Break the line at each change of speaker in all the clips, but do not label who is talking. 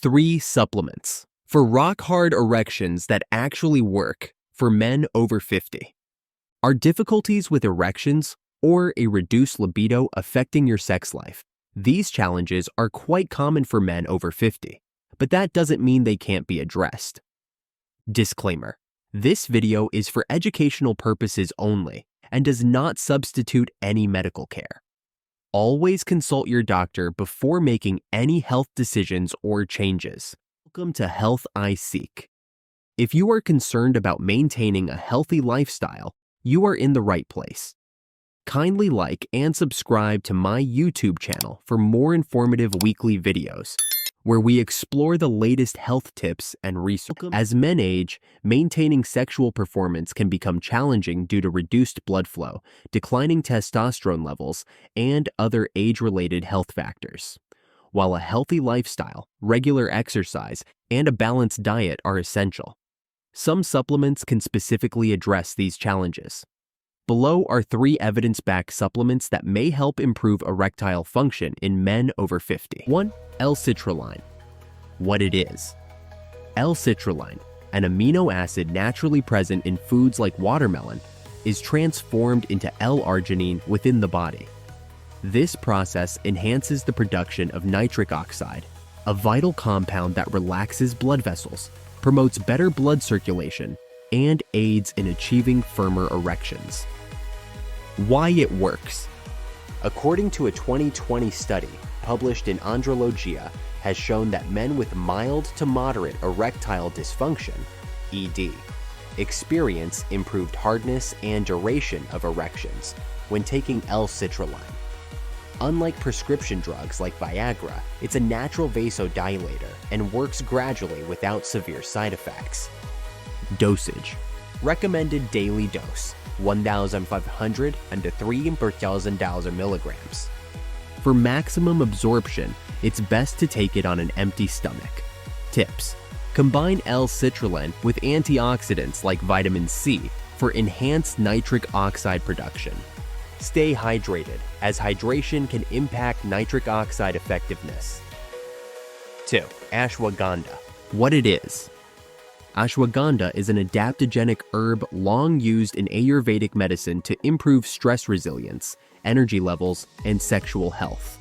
3 supplements for rock-hard erections that actually work for men over 50. Are difficulties with erections or a reduced libido affecting your sex life? These challenges are quite common for men over 50, but that doesn't mean they can't be addressed. Disclaimer: this video is for educational purposes only and does not substitute any medical care. Always consult your doctor before making any health decisions or changes. Welcome to Health I Seek. If you are concerned about maintaining a healthy lifestyle, you are in the right place. Kindly like and subscribe to my YouTube channel for more informative weekly videos, where we explore the latest health tips and research. As men age, maintaining sexual performance can become challenging due to reduced blood flow, declining testosterone levels, and other age-related health factors. While a healthy lifestyle, regular exercise, and a balanced diet are essential, some supplements can specifically address these challenges. Below are 3 evidence-backed supplements that may help improve erectile function in men over 50. 1. L-citrulline. What it is. L-citrulline, an amino acid naturally present in foods like watermelon, is transformed into L-arginine within the body. This process enhances the production of nitric oxide, a vital compound that relaxes blood vessels, promotes better blood circulation, and aids in achieving firmer erections. Why it works. According to a 2020 study published in Andrologia, has shown that men with mild to moderate erectile dysfunction, ED, experience improved hardness and duration of erections when taking L-citrulline. Unlike prescription drugs like Viagra, it's a natural vasodilator and works gradually without severe side effects. Dosage. Recommended daily dose, 1,500 to 3,000 milligrams. For maximum absorption, it's best to take it on an empty stomach. Tips: combine L-citrulline with antioxidants like vitamin C for enhanced nitric oxide production. Stay hydrated, as hydration can impact nitric oxide effectiveness. 2. Ashwagandha. What it is. Ashwagandha is an adaptogenic herb long used in Ayurvedic medicine to improve stress resilience, energy levels, and sexual health.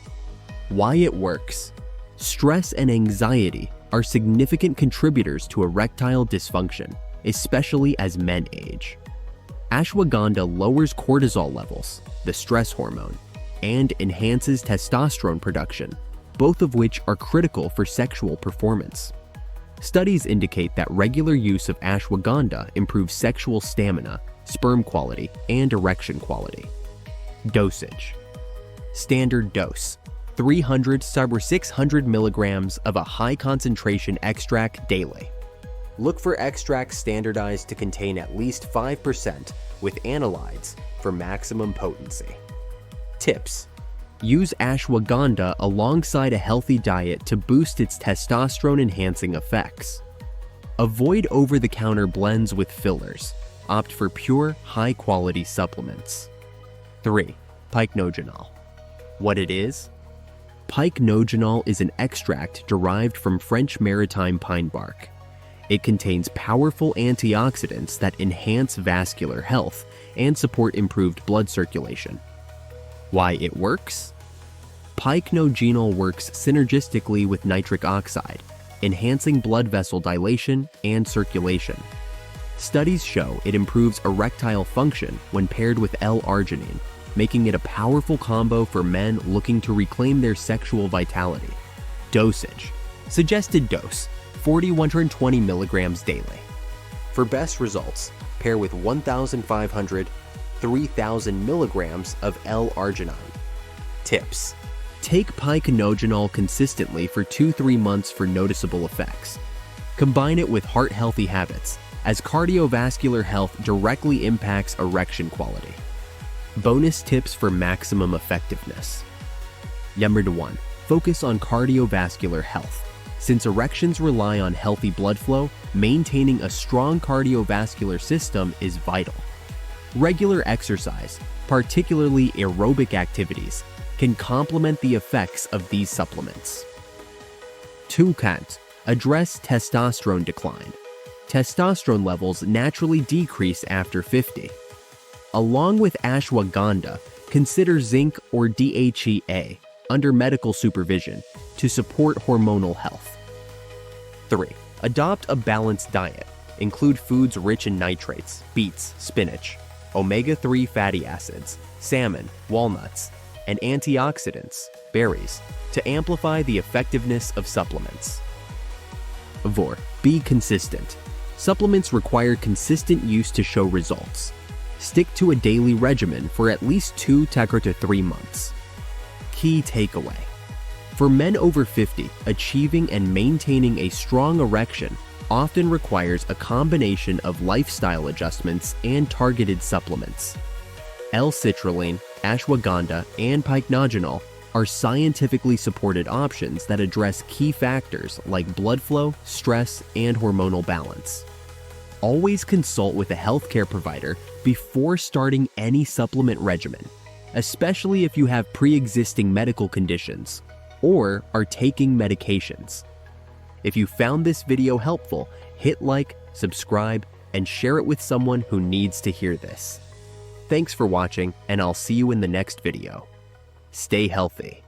Why it works. Stress and anxiety are significant contributors to erectile dysfunction, especially as men age. Ashwagandha lowers cortisol levels, the stress hormone, and enhances testosterone production, both of which are critical for sexual performance. Studies indicate that regular use of ashwagandha improves sexual stamina, sperm quality, and erection quality. Dosage. Standard dose: 300 to 600 milligrams of a high-concentration extract daily. Look for extracts standardized to contain at least 5% with analytes for maximum potency. Tips: use ashwagandha alongside a healthy diet to boost its testosterone-enhancing effects. Avoid over-the-counter blends with fillers. Opt for pure, high-quality supplements. 3. Pycnogenol. What it is? Pycnogenol is an extract derived from French maritime pine bark. It contains powerful antioxidants that enhance vascular health and support improved blood circulation. Why it works? Pycnogenol works synergistically with nitric oxide, enhancing blood vessel dilation and circulation. Studies show it improves erectile function when paired with L-arginine, making it a powerful combo for men looking to reclaim their sexual vitality. Dosage. Suggested dose: 4,120 milligrams daily. For best results, pair with 1,500 3,000 milligrams of L-arginine. Tips: take Pycnogenol consistently for 2-3 months for noticeable effects. Combine it with heart-healthy habits, as cardiovascular health directly impacts erection quality. Bonus tips for maximum effectiveness. Number 1. Focus on cardiovascular health. Since erections rely on healthy blood flow, maintaining a strong cardiovascular system is vital. Regular exercise, particularly aerobic activities, can complement the effects of these supplements. 2. Address testosterone decline. Testosterone levels naturally decrease after 50. Along with ashwagandha, consider zinc or DHEA under medical supervision to support hormonal health. 3. Adopt a balanced diet. Include foods rich in nitrates, beets, spinach, omega-3 fatty acids, salmon, walnuts, and antioxidants, berries, to amplify the effectiveness of supplements. 4. Be consistent. Supplements require consistent use to show results. Stick to a daily regimen for at least 2 to 3 months. Key takeaway. For men over 50, achieving and maintaining a strong erection often requires a combination of lifestyle adjustments and targeted supplements. L-citrulline, ashwagandha, and pycnogenol are scientifically supported options that address key factors like blood flow, stress, and hormonal balance. Always consult with a healthcare provider before starting any supplement regimen, especially if you have pre-existing medical conditions or are taking medications. If you found this video helpful, hit like, subscribe, and share it with someone who needs to hear this. Thanks for watching, and I'll see you in the next video. Stay healthy.